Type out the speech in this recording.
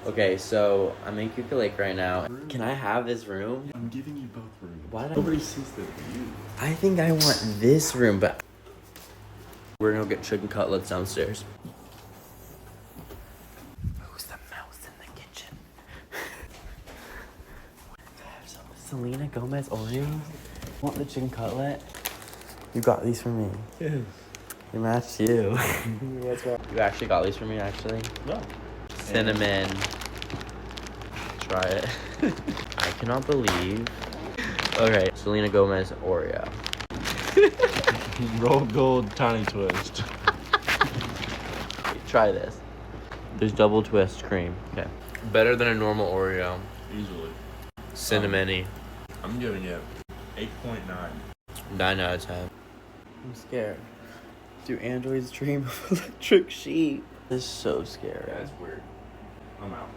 Okay, so I'm in Kuka Lake right now. Can I have this room? I'm giving you both rooms. Why did Nobody sees the view. I think I want this room, but we're gonna get chicken cutlets downstairs. Who's the mouse in the kitchen? Selena Gomez Oreos? Want the chicken cutlet? You got these for me. Yes. They match you. What's wrong? You actually got these for me, actually? No. Cinnamon. Try it. I cannot believe. Okay, Selena Gomez Oreo. Roll gold tiny twist. Try this. There's double twist cream. Okay. Better than a normal Oreo. Easily. Cinnamony. I'm giving it 8.9. 9 out of 10. I'm scared. Do androids dream of electric sheep? This is so scary. That's weird. I'm out.